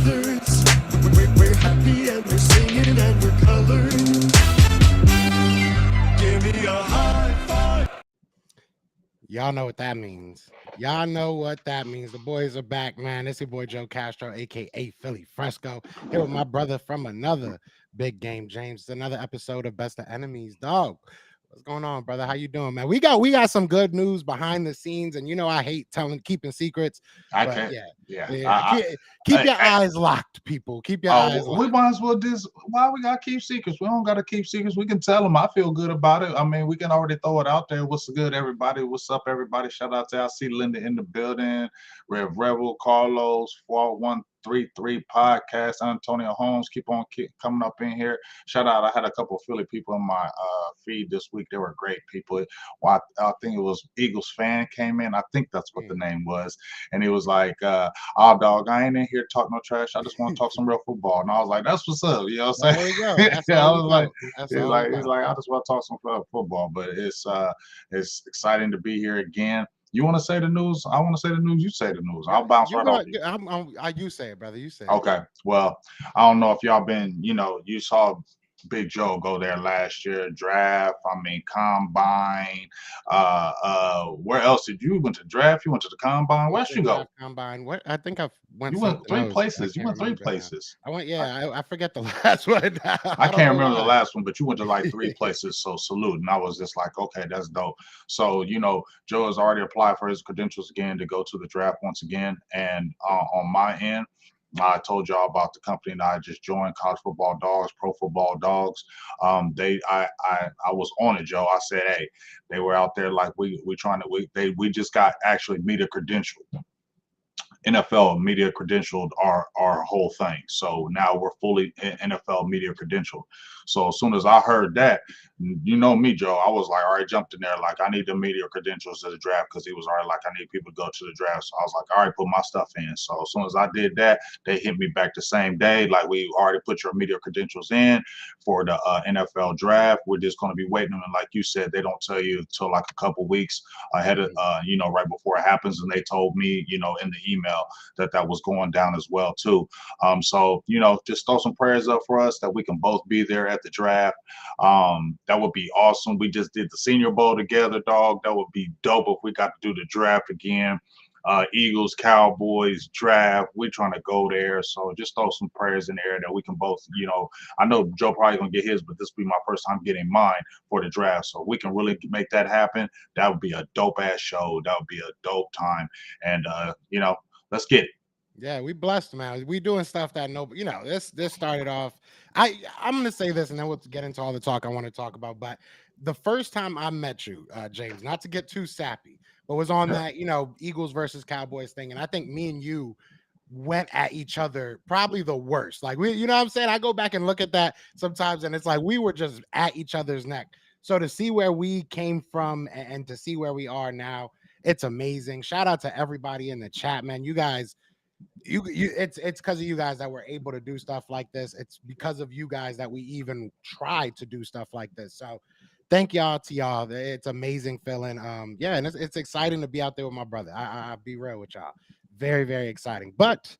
brothers. We're happy and we're singing and we're colored. Give me a high five. Y'all know what that means. Y'all know what that means. The boys are back, man. It's your boy Joe Castro, aka Philly Fresco, here with my brother from another big game, James. It's another episode of Best of Enemies. Dog, what's going on, brother? How you doing, man? We got some good news behind the scenes, and you know I hate keeping secrets, I but can't. yeah, Yeah. yeah. Keep your eyes locked, people. Keep your eyes We locked. might as well just. Why we gotta keep secrets? We don't gotta keep secrets. We can tell them. I feel good about it. I mean, we can already throw it out there. What's good, everybody? What's up, everybody? Shout out to I see Linda in the building. Rev Rebel, Carlos, 4133 podcast. Antonio Holmes, keep coming up in here. Shout out. I had a couple of Philly people in my feed this week. They were great people. Well, I think it was Eagles fan came in. I think that's what the name was, and he was like. Oh, dog, I ain't in here talking no trash. I just want to talk some real football. And I was like, that's what's up. You know what I'm There we go. saying? That's Yeah, I all was about. like, That's he's all like, about. I just want to talk some football. But it's exciting to be here again. You want to say the news? I want to say the news. You say the news. I'll bounce right off you. You say it, brother. You say it. Okay. Well, I don't know if y'all been, you saw Big Joe go there last year, draft, combine. Where else did you went to draft? You went to the combine. Where else you go? Combine. What? I think I went. You went three else. places. You went three places. I went. Yeah, I forget the last one. I can't remember the last one, but you went to like three places. So salute. And I was just like, okay, that's dope. So Joe has already applied for his credentials again to go to the draft once again. And on my end, I told y'all about the company that I just joined, College Football Dogs, Pro Football Dogs. I was on it, Joe. I said, hey, they were out there like we just got actually media credential. NFL media credentialed our whole thing. So now we're fully NFL media credentialed. So as soon as I heard that, you know me, Joe, I was like, all right, jumped in there. Like, I need the media credentials to the draft because he was already like, I need people to go to the draft. So I was like, all right, put my stuff in. So as soon as I did that, they hit me back the same day. Like, we already put your media credentials in for the NFL draft. We're just going to be waiting. And like you said, they don't tell you until like a couple weeks ahead of, right before it happens. And they told me, in the email that was going down as well too. So just throw some prayers up for us that we can both be there at the draft. That would be awesome. We just did the Senior Bowl together, dog. That would be dope if we got to do the draft again. Eagles, Cowboys draft. We're trying to go there. So just throw some prayers in the air that we can both, I know Joe probably gonna get his, but this will be my first time getting mine for the draft. So we can really make that happen. That would be a dope ass show. That would be a dope time. And let's get it. Yeah, we blessed, man. We doing stuff that this started off. I'm gonna say this, and then we'll get into all the talk I want to talk about. But the first time I met you, James, not to get too sappy, but was on that Eagles versus Cowboys thing, and I think me and you went at each other probably the worst. Like we, what I'm saying. I go back and look at that sometimes, and it's like we were just at each other's neck. So to see where we came from and to see where we are now, it's amazing. Shout out to everybody in the chat, man. You guys. It's because of you guys that we're able to do stuff like this. It's because of you guys that we even try to do stuff like this. So thank y'all to y'all. It's amazing feeling. Yeah, and it's exciting to be out there with my brother. I'll be real with y'all. Very, very exciting. But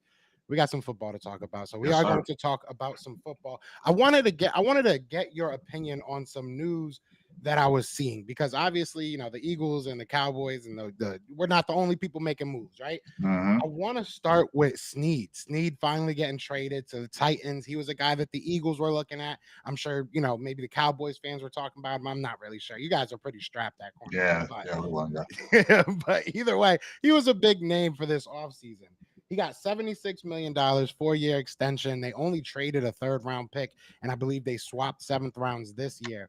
we got some football to talk about. So we are going to talk about some football. I wanted to get your opinion on some news that I was seeing, because obviously, the Eagles and the Cowboys and we're not the only people making moves, right? Mm-hmm. I want to start with Sneed. Sneed finally getting traded to the Titans. He was a guy that the Eagles were looking at. I'm sure, maybe the Cowboys fans were talking about him. I'm not really sure. You guys are pretty strapped that corner. But either way, he was a big name for this offseason. He got $76 million, 4-year extension. They only traded a 3rd-round pick, and I believe they swapped 7th rounds this year.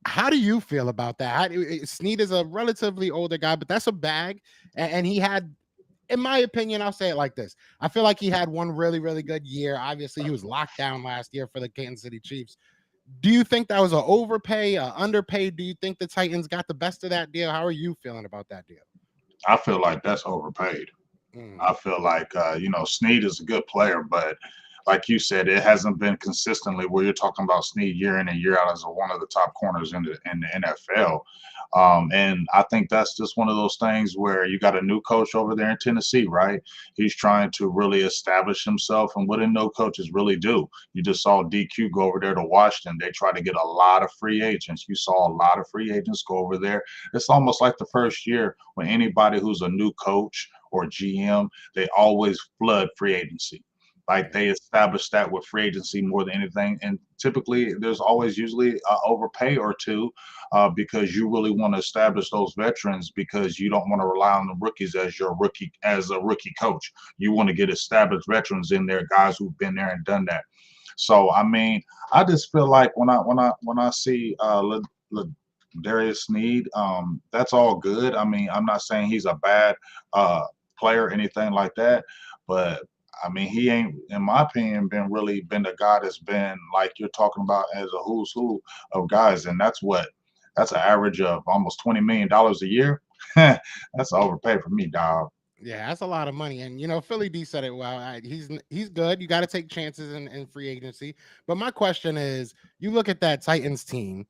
How do you feel about that? Sneed is a relatively older guy, but that's a bag. And he had, in my opinion, I'll say it like this. I feel like he had one really, really good year. Obviously, he was locked down last year for the Kansas City Chiefs. Do you think that was an overpay, underpay? Do you think the Titans got the best of that deal? How are you feeling about that deal? I feel like that's overpaid. I feel like, Sneed is a good player, but like you said, it hasn't been consistently where you're talking about Sneed year in and year out as one of the top corners in the NFL. And I think that's just one of those things where you got a new coach over there in Tennessee, right? He's trying to really establish himself, and what do no coaches really do? You just saw DQ go over there to Washington. They try to get a lot of free agents. You saw a lot of free agents go over there. It's almost like the first year when anybody who's a new coach or GM, they always flood free agency. Like they establish that with free agency more than anything, and typically there's always usually an overpay or two, because you really want to establish those veterans because you don't want to rely on the rookies as your rookie as a rookie coach. You want to get established veterans in there, guys who've been there and done that. So I mean, I just feel like when I see Darius Sneed, that's all good. I mean, I'm not saying he's a bad player or anything like that, but I mean, he ain't, in my opinion, been the guy that's been like you're talking about as a who's who of guys, and that's an average of almost $20 million a year. That's overpay for me, dog. Yeah, that's a lot of money. And Philly D said it well. He's good. You got to take chances in free agency. But my question is, you look at that Titans team.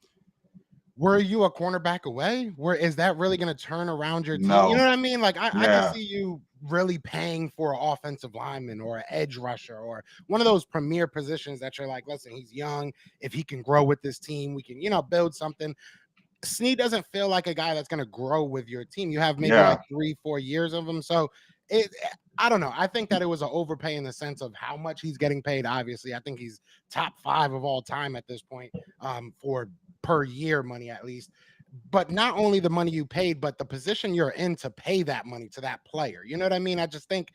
Were you a cornerback away? Where is that really going to turn around your team? You No, know what I mean? Like I can yeah, see you really paying for an offensive lineman or an edge rusher or one of those premier positions that you're like, listen, he's young. If he can grow with this team, we can, build something. Snead doesn't feel like a guy that's going to grow with your team. You have maybe yeah, like 3-4 years of him. So I don't know. I think that it was an overpay in the sense of how much he's getting paid. Obviously, I think he's top 5 of all time at this point, for per year money at least. But not only the money you paid, but the position you're in to pay that money to that player. You know what I mean? I just think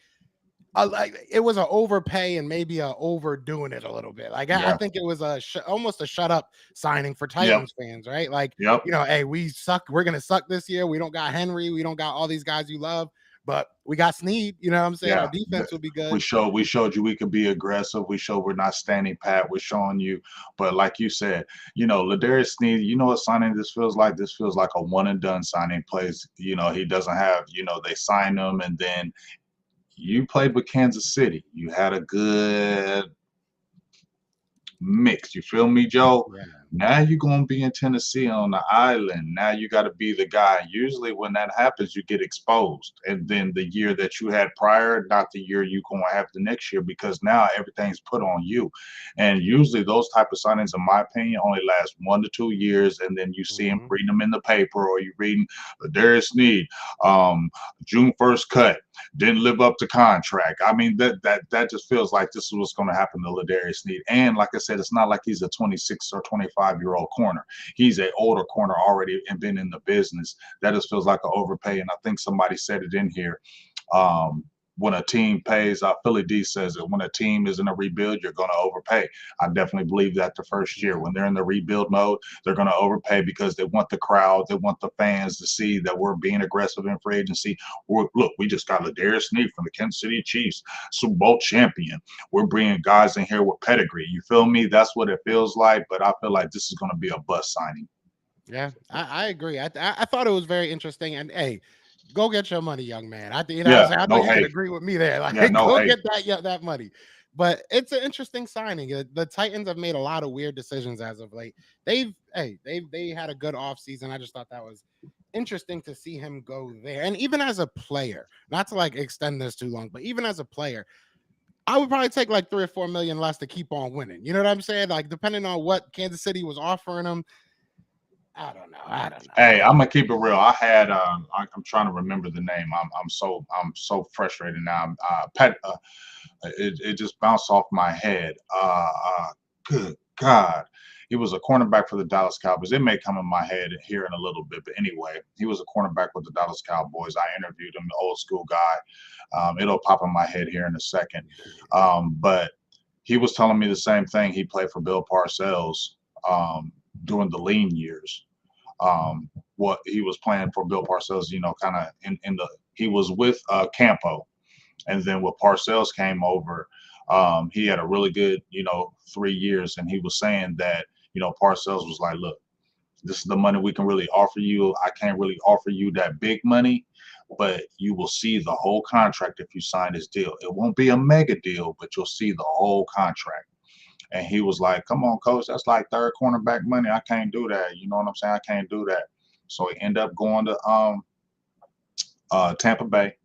like it was an overpay and maybe a overdoing it a little bit. Like I yeah, think it was almost a shut up signing for yep, Titans fans, right? Like, yep. hey, we suck. We're gonna suck this year. We don't got Henry. We don't got all these guys you love, but we got Sneed. You know what I'm saying? Our Yeah, defense will be we good. showed you we could be aggressive. We showed we're not standing pat. We're showing you, but like you said, Ladarius Sneed. You know what signing this feels like? This feels like a one and done signing. Plays, he doesn't have. They sign him, and then you played with Kansas City. You had a good mix. You feel me, Joe? Yeah. Now you're gonna be in Tennessee on the island. Now you got to be the guy. Usually, when that happens, you get exposed, and then the year that you had prior, not the year you're gonna have the next year, because now everything's put on you. And usually, those type of signings, in my opinion, only last 1 to 2 years, and then you see them Mhm. reading them in the paper, or you reading Darius Sneed, June 1st cut, didn't live up to contract. I mean, that just feels like this is what's going to happen to Ladarius Sneed. And like I said, it's not like he's a 26 or 25-year-old corner. He's an older corner already and been in the business. That just feels like an overpay. And I think somebody said it in here. Um, when a team pays, Philly D says it, when a team is in a rebuild, you're going to overpay. I definitely believe that the first year. When they're in the rebuild mode, they're going to overpay because they want the crowd, they want the fans to see that we're being aggressive in free agency. Look, we just got Ladarius Sneed from the Kansas City Chiefs, Super Bowl champion. We're bringing guys in here with pedigree. You feel me? That's what it feels like, but I feel like this is going to be a bust signing. Yeah, I agree. I thought it was very interesting. And hey, go get your money, young man. Yeah, I know no you can hate. agree with me there. Like, Yeah, no go hate. get that money. But it's an interesting signing. The Titans have made a lot of weird decisions as of late. They had a good offseason. I just thought that was interesting to see him go there. And even as a player, not to like extend this too long, but even as a player, I would probably take like 3 or 4 million less to keep on winning. You know what I'm saying? Like, depending on what Kansas City was offering him, I don't know. I don't know. Hey, I'm gonna keep it real. I had I'm trying to remember the name. I'm so frustrated now. It just bounced off my head. Good God. He was a cornerback for the Dallas Cowboys. It may come in my head here in a little bit, but anyway, he was a cornerback with the Dallas Cowboys. I interviewed him, the old school guy. It'll pop in my head here in a second. But he was telling me the same thing. He played for Bill Parcells during the lean years. What he was playing for Bill Parcells, kind of he was with Campo, and then when Parcells came over, he had a really good, 3 years, and he was saying that, Parcells was like, look, this is the money we can really offer you. I can't really offer you that big money, but you will see the whole contract if you sign this deal. It won't be a mega deal, but you'll see the whole contract. And he was like, come on, coach, that's like third cornerback money. I can't do that. You know what I'm saying? I can't do that. So he ended up going to Tampa Bay.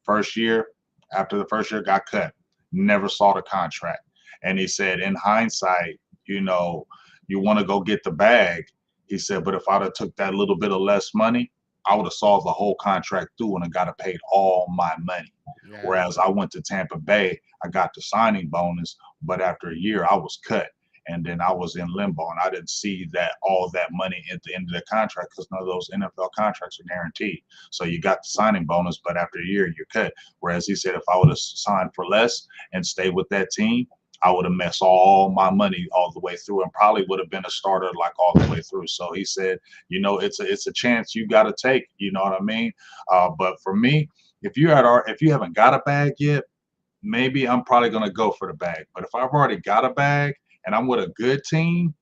First year, after the first year, got cut. Never saw the contract. And he said, in hindsight, you want to go get the bag. He said, but if I'd have took that little bit of less money, I would have saw the whole contract through and I got paid all my money. Yeah. Whereas I went to Tampa Bay, I got the signing bonus, but after a year I was cut. And then I was in limbo and I didn't see that all that money at the end of the contract because none of those NFL contracts are guaranteed. So you got the signing bonus, but after a year you're cut. Whereas he said if I would have signed for less and stayed with that team, I would have messed all my money all the way through and probably would have been a starter like all the way through. So he said, it's a chance you got to take. You know what I mean? But for me, if you haven't got a bag yet, maybe I'm probably gonna go for the bag. But if I've already got a bag and I'm with a good team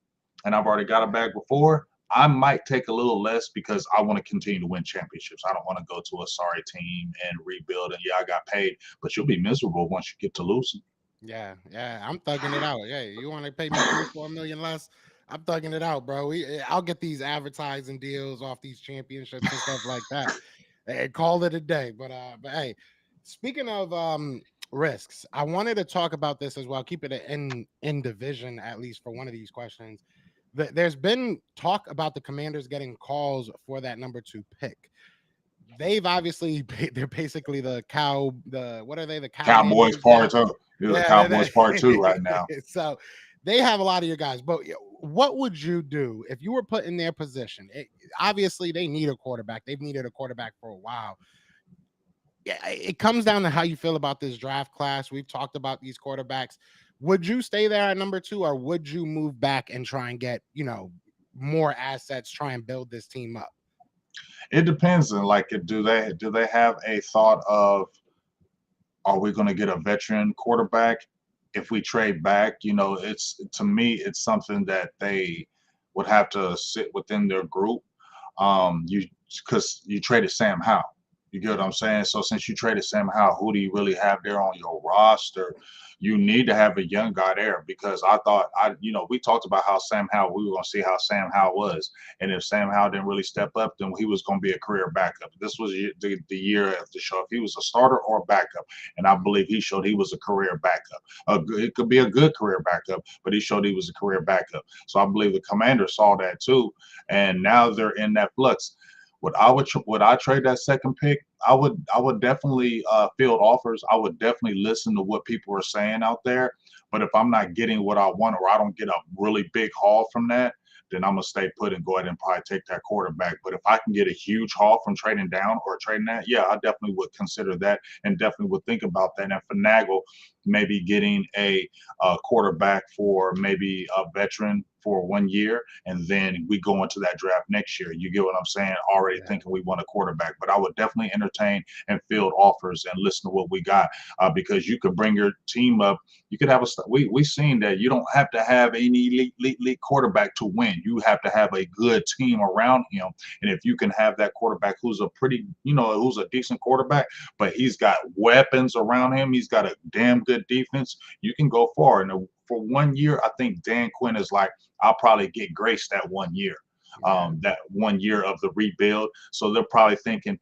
and I've already got a bag before, I might take a little less because I want to continue to win championships. I don't want to go to a sorry team and rebuild. And yeah, I got paid, but you'll be miserable once you get to losing. Yeah, I'm thugging it out. Yeah, you want to pay me 3-4 million less? I'm thugging it out, bro. I'll get these advertising deals off these championships and stuff like that. And call it a day. But hey, speaking of risks, I wanted to talk about this as well. Keep it in division at least for one of these questions. There's been talk about the Commanders getting calls for that number 2 pick. They've obviously they're basically what are they, the Cowboys Cowboys part now? 2. You're the Yeah, Cowboys part 2 right now. So they have a lot of your guys. But what would you do if you were put in their position? Obviously, they need a quarterback. They've needed a quarterback for a while. Yeah, it comes down to how you feel about this draft class. We've talked about these quarterbacks. Would you stay there at number 2, or would you move back and try and get more assets, try and build this team up? It depends on do they have a thought of, are we going to get a veteran quarterback if we trade back? It's, to me, it's something that they would have to sit within their group. Because you traded Sam Howell. You get what I'm saying? So since you traded Sam Howell, who do you really have there on your roster? You need to have a young guy there because I thought we talked about how we were going to see how Sam Howell was. And if Sam Howell didn't really step up, then he was going to be a career backup. This was the year of the show. If he was a starter or a backup, and I believe he showed he was a career backup. It could be a good career backup, but he showed he was a career backup. So I believe the Commanders saw that too. And now they're in that flux. Would I trade that second pick? I would definitely field offers. I would definitely listen to what people are saying out there. But if I'm not getting what I want, or I don't get a really big haul from that, then I'm gonna stay put and go ahead and probably take that quarterback. But if I can get a huge haul from trading down or trading that, yeah, I definitely would consider that and definitely would think about that and finagle maybe getting a quarterback for maybe a veteran for 1 year, and then we go into that draft next year. You get what I'm saying? Already thinking we want a quarterback, but I would definitely entertain and field offers and listen to what we got because you could bring your team up. You could have we seen that you don't have to have any elite quarterback to win. You have to have a good team around him, and if you can have that quarterback who's who's a decent quarterback, but he's got weapons around him, he's got a damn good defense, you can go far. And for 1 year, I think Dan Quinn is like, I'll probably get graced that 1 year. That 1 year of the rebuild. So they're probably thinking,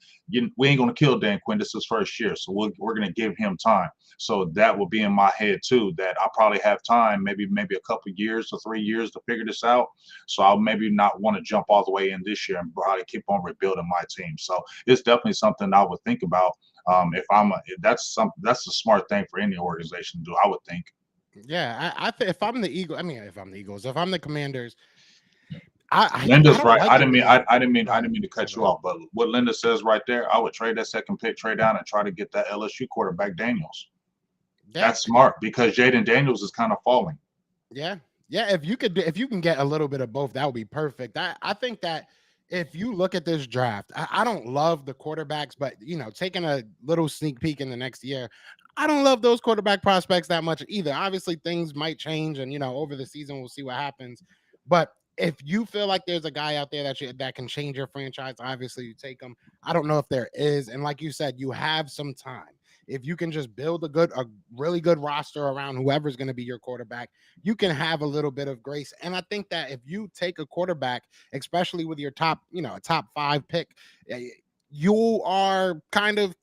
we ain't going to kill Dan Quinn. This is his first year. So we're going to give him time. So that will be in my head too, that I'll probably have time, maybe a couple of years or 3 years to figure this out. So I'll maybe not want to jump all the way in this year and probably keep on rebuilding my team. So it's definitely something I would think about. That's a smart thing for any organization to do, I would think. Yeah, if I'm the Eagles, if I'm the Commanders, I Linda's don't right. like I the didn't mean way. I didn't mean to cut you off, but what Linda says right there, I would trade that second pick, trade down, and try to get that LSU quarterback Daniels. Yeah, That's smart because Jaden Daniels is kind of falling. yeah. If you can get a little bit of both, that would be perfect. I think that if you look at this draft, I don't love the quarterbacks, but taking a little sneak peek in the next year, I don't love those quarterback prospects that much either. Obviously, things might change, and over the season we'll see what happens. But if you feel like there's a guy out there that can change your franchise, obviously you take him. I don't know if there is, and like you said, you have some time. If you can just build a really good roster around whoever's going to be your quarterback, you can have a little bit of grace. And I think that if you take a quarterback, especially with your a top 5 pick, you are kind of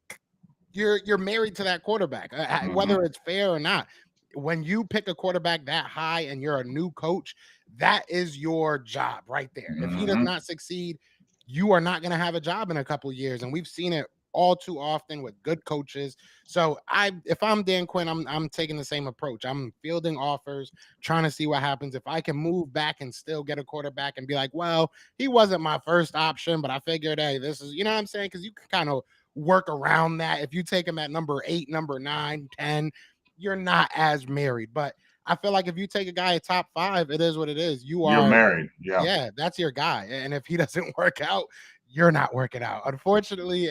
you're married to that quarterback, Hmm. whether it's fair or not. When you pick a quarterback that high and you're a new coach, that is your job right there. If he does Hmm. not succeed, you are not going to have a job in a couple years, and we've seen it all too often with good coaches. So if I'm Dan Quinn, I'm taking the same approach. I'm fielding offers, trying to see what happens. If I can move back and still get a quarterback and be like, well, he wasn't my first option, but I figured, hey, this is, you know what I'm saying? Because you can kind of work around that. If you take him at number 8, number 9, 10, you're not as married. But I feel like if you take a guy at top 5, it is what it is. You You're are, married. Yeah. yeah, that's your guy. And if he doesn't work out, you're not working out. Unfortunately,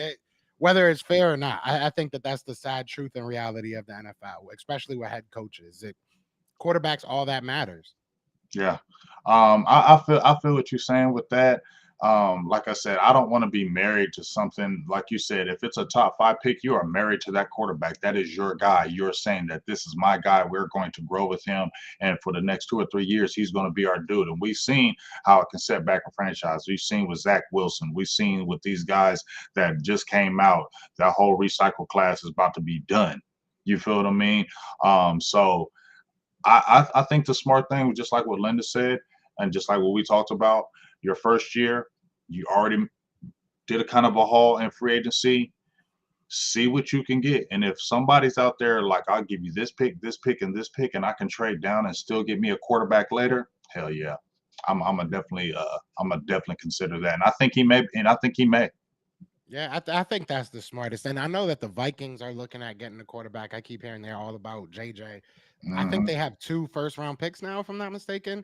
whether it's fair or not, I think that's the sad truth and reality of the NFL, especially with head coaches. Quarterbacks, all that matters. Yeah. I feel what you're saying with that. Like I said, I don't want to be married to something like you said. If it's a top 5 pick, you are married to that quarterback. That is your guy. You're saying that this is my guy. We're going to grow with him, and for the next 2 or 3 years, he's going to be our dude. And we've seen how it can set back a franchise. We've seen with Zach Wilson. We've seen with these guys that just came out. That whole recycle class is about to be done. You feel what I mean? So I think the smart thing, just like what Linda said, and just like what we talked about, your first year, you already did a kind of a haul in free agency. See what you can get, and if somebody's out there like, I'll give you this pick, and this pick, and I can trade down and still get me a quarterback later. Hell yeah, I'm a definitely consider that, and I think he may. Yeah, I think that's the smartest. And I know that the Vikings are looking at getting a quarterback. I keep hearing they're all about JJ. I think Hmm. they have 2 first-round picks now, if I'm not mistaken.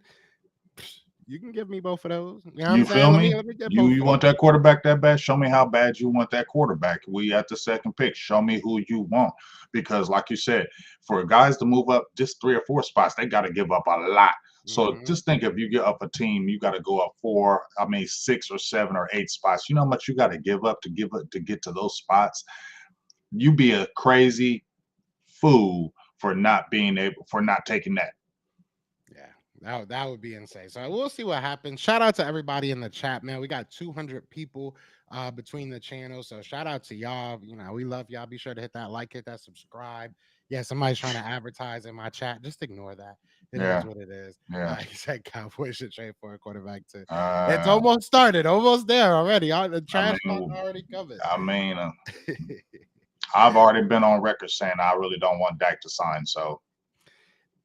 You can give me both of those. You know what I'm You saying? feel me? Let me get You both you of want those. that quarterback that bad? Show me how bad you want that quarterback. We at the second pick. Show me who you want. Because like you said, for guys to move up just 3 or 4 spots, they got to give up a lot. So Hmm. just think, if you get up a team, you got to go up 6 or 7 or 8 spots. You know how much you got to give up to get to those spots? You be a crazy fool for not taking that. Yeah, that would be insane. So we'll see what happens. Shout out to everybody in the chat, man. We got 200 people between the channels. So shout out to y'all. You know, we love y'all. Be sure to hit that like, hit that subscribe. Yeah, somebody's trying to advertise in my chat. Just ignore that. It is Yeah, what it is. yeah. He said Cowboys should trade for a quarterback too. It's Uh, almost started, almost there already. The I trash talk mean, already covered. I mean, I've already been on record saying I really don't want Dak to sign. So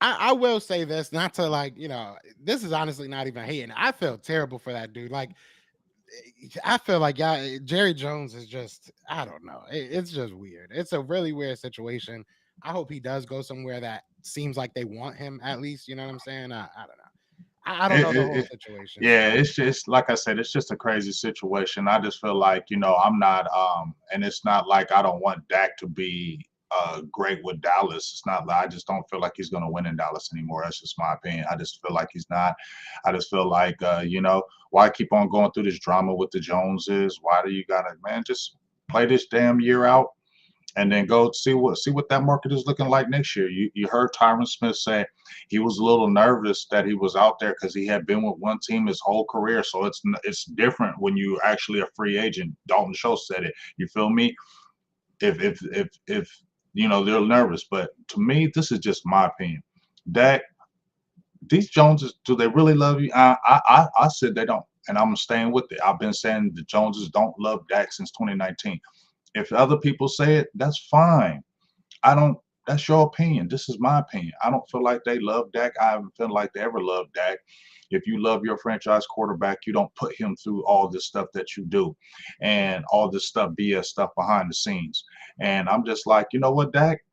I will say this, not to like, this is honestly not even hating. I feel terrible for that dude. Like, I feel like Jerry Jones is just, I don't know. It's just weird. It's a really weird situation. I hope he does go somewhere that seems like they want him at least. You know what I'm saying? I don't know. I don't know the whole it, situation. yeah, So it's just like I said, it's just a crazy situation. I just feel like, I'm not and it's not like I don't want Dak to be great with Dallas. It's not like I just don't feel like he's gonna win in Dallas anymore. That's just my opinion. I just feel like he's not. I just feel like why keep on going through this drama with the Joneses? Why do you gotta, man, just play this damn year out and then go see what that market is looking like next year. You heard Tyron Smith say he was a little nervous that he was out there because he had been with one team his whole career. So it's different when you actually a free agent. Dalton Schultz said it. You feel me? If they're nervous, but to me, this is just my opinion. Dak, these Joneses, do they really love you? I said they don't, and I'm staying with it. I've been saying the Joneses don't love Dak since 2019. If other people say it, that's fine. I don't. That's your opinion. This is my opinion. I don't feel like they love Dak. I haven't felt like they ever loved Dak. If you love your franchise quarterback, you don't put him through all this stuff that you do, and all this stuff, BS stuff behind the scenes. And I'm just like, you know what, Dak?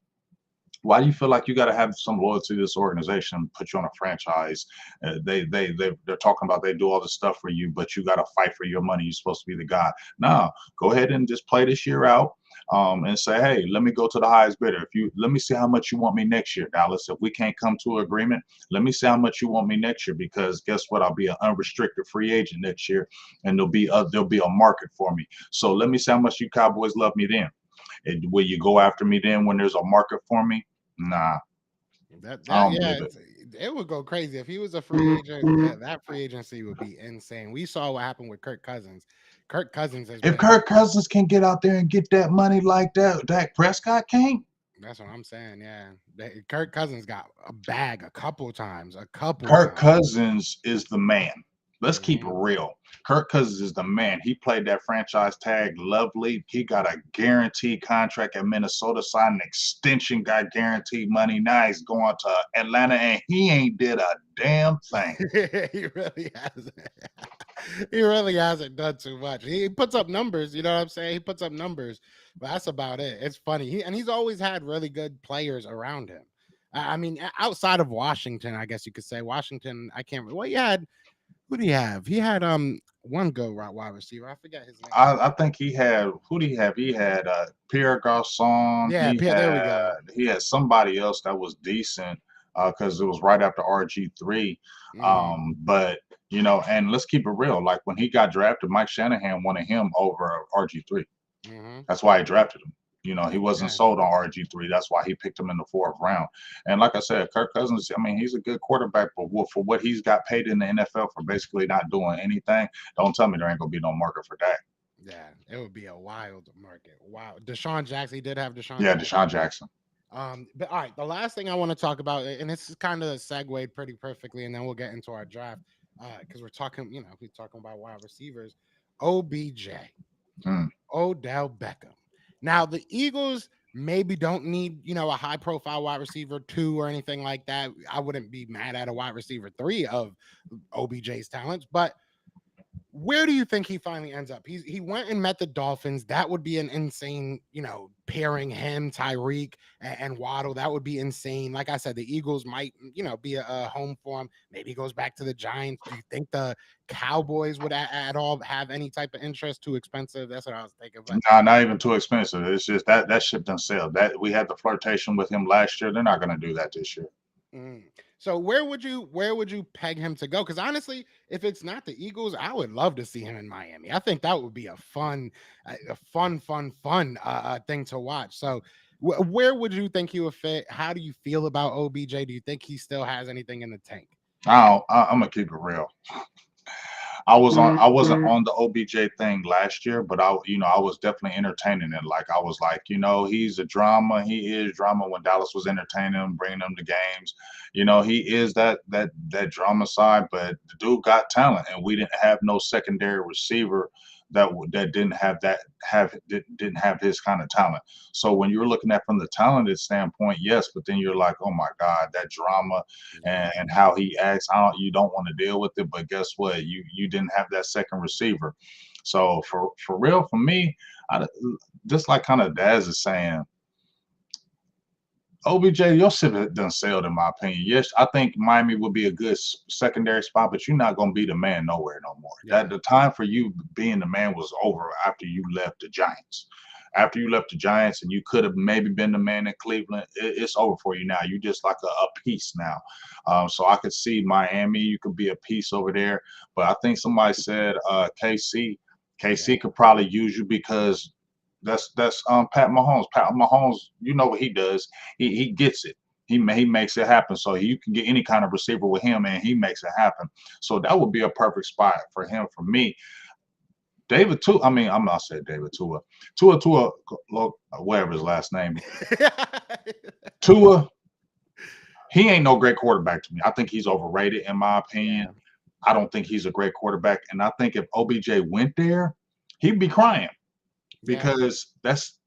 Why do you feel like you got to have some loyalty to this organization, put you on a franchise? They're talking about they do all this stuff for you, but you got to fight for your money. You're supposed to be the guy. No, go ahead and just play this year out, and say, hey, let me go to the highest bidder. If you let me see how much you want me next year, Dallas. If we can't come to an agreement, let me see how much you want me next year. Because guess what? I'll be an unrestricted free agent next year, and there'll be a market for me. So let me see how much you Cowboys love me then. And will you go after me then when there's a market for me? Nah, I don't Yeah, believe it. it would go crazy if he was a free agent. That free agency would be insane. We saw what happened with Kirk Cousins. Kirk Cousins has If been. Kirk Cousins can get out there and get that money like that, Dak Prescott can't. That's what I'm saying. Yeah, Kirk Cousins got a bag a couple times. A couple Kirk times. Cousins is the man. Let's keep it Mhm. real. Kirk Cousins is the man. He played that franchise tag lovely. He got a guaranteed contract at Minnesota, signed an extension, got guaranteed money. Now he's going to Atlanta, and he ain't did a damn thing. He really hasn't. He really hasn't done too much. He puts up numbers, you know what I'm saying? He puts up numbers, but that's about it. It's funny. He's always had really good players around him. I mean, outside of Washington, I guess you could say Washington. I can't. Well, he had who do he have? He had one go right wide receiver. I forget his name. I think he had who did he have? He had Pierre Garcon. Yeah, there we go. He had somebody else that was decent because it was right after RG3. Hmm. But and let's keep it real. Like when he got drafted, Mike Shanahan wanted him over RG3. Hmm. That's why he drafted him. He wasn't Yeah. sold on RG3. That's why he picked him in the fourth round. And like I said, Kirk Cousins, I mean, he's a good quarterback, but for what he's got paid in the NFL for basically not doing anything, don't tell me there ain't gonna be no market for Dak. Yeah, it would be a wild market. Wow. Deshaun Jackson, he did have Deshaun Yeah, Jackson. Deshaun Jackson. But all right, the last thing I want to talk about, and this is kind of segued pretty perfectly, and then we'll get into our draft. Because we're talking, we're talking about wide receivers. OBJ, Mm. Odell Beckham. Now the Eagles maybe don't need, a high profile wide receiver 2 or anything like that. I wouldn't be mad at a wide receiver 3 of OBJ's talents, but where do you think he finally ends up? He went and met the Dolphins. That would be an insane, pairing him, Tyreek, and Waddle. That would be insane. Like I said, the Eagles might, be a home for him. Maybe he goes back to the Giants. Do you think the Cowboys would at all have any type of interest? Too expensive? That's what I was thinking. But Nah, not even too expensive. It's just that ship done sailed. That we had the flirtation with him last year. They're not gonna do that this year. mm. So where would you peg him to go? Because honestly, if it's not the Eagles, I would love to see him in Miami. I think that would be a fun thing to watch. So where would you think he would fit? How do you feel about OBJ? Do you think he still has anything in the tank? I'm gonna keep it real. I wasn't on the OBJ thing last year, but I was definitely entertaining it. Like I was like, he's a drama. He is drama when Dallas was entertaining him, bringing him to games. He is that drama side, but the dude got talent, and we didn't have no secondary receiver that didn't have his kind of talent. So when you're looking at from the talented standpoint, yes, but then you're like, oh my God, that drama Yeah. and how he acts, you don't want to deal with it. But guess what? You didn't have that second receiver. So for real, for me, just like kind of Daz is saying, OBJ, your ship done sailed in my opinion. Yes, I think Miami would be a good secondary spot, but you're not going to be the man nowhere no more. That Yeah. the time for you being the man was over after you left the Giants. After you left the Giants and you could have maybe been the man in Cleveland, it's over for you now. You just like a piece now. So I could see Miami. You could be a piece over there. But I think somebody said KC. Yeah. KC could probably use you because that's Pat Mahomes. Pat Mahomes, you know what he does. He gets it. He makes it happen. So you can get any kind of receiver with him, and he makes it happen. So that would be a perfect spot for him. For me, David Tua. I mean, I'm not saying David Tua. Tua. Whatever his last name. Tua. He ain't no great quarterback to me. I think he's overrated in my opinion. Yeah. I don't think he's a great quarterback, and I think if OBJ went there, he'd be crying Yeah. because that's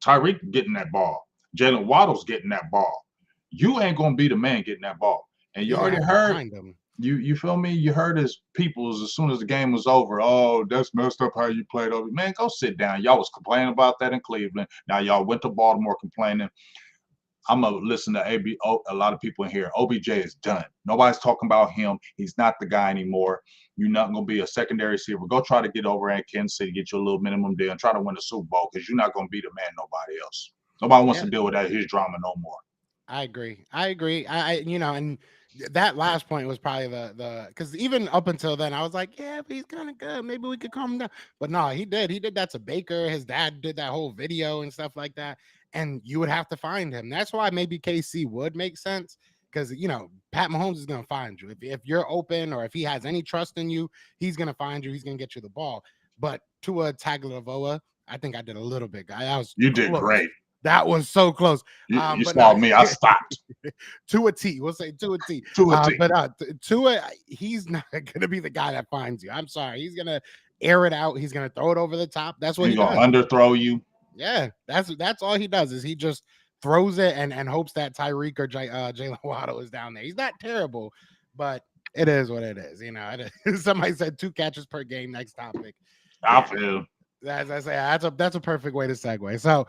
Tyreek getting that ball. Jalen Waddle's getting that ball. You ain't gonna be the man getting that ball. And you You're gonna already have to heard find him. you feel me? You heard his peoples as soon as the game was over. Oh, that's messed up how you played over. Man, go sit down. Y'all was complaining about that in Cleveland. Now y'all went to Baltimore complaining. I'm gonna listen to a lot of people in here. OBJ is done. Nobody's talking about him. He's not the guy anymore. You're not gonna be a secondary receiver. Go try to get over at Kansas City, get you a little minimum deal, and try to win the Super Bowl because you're not gonna be the man nobody else. Nobody wants Yeah, to deal with his drama no more. I agree. I agree. And that last point was probably the because even up until then, I was like, yeah, but he's kind of good. Maybe we could calm him down. But no, he did. He did that to Baker. His dad did that whole video and stuff like that. And you would have to find him. That's why maybe KC would make sense because Pat Mahomes is gonna find you if you're open or if he has any trust in you, he's gonna find you. He's gonna get you the ball. But Tua Tagovailoa, I think I did a little bit. I was You did close. great. That was so close. You But saw no, me. I stopped. to a T. We'll say to a T. To a T. But Tua, he's not gonna be the guy that finds you. I'm sorry. He's gonna air it out. He's gonna throw it over the top. That's what He's he gonna does. underthrow you. Yeah, that's all he does is he just throws it and hopes that Tyreek or Jalen Waddle is down there. He's not terrible, but it is what it is. Somebody said 2 catches per game. Next topic. I Yeah, feel. as I say, that's a perfect way to segue. So,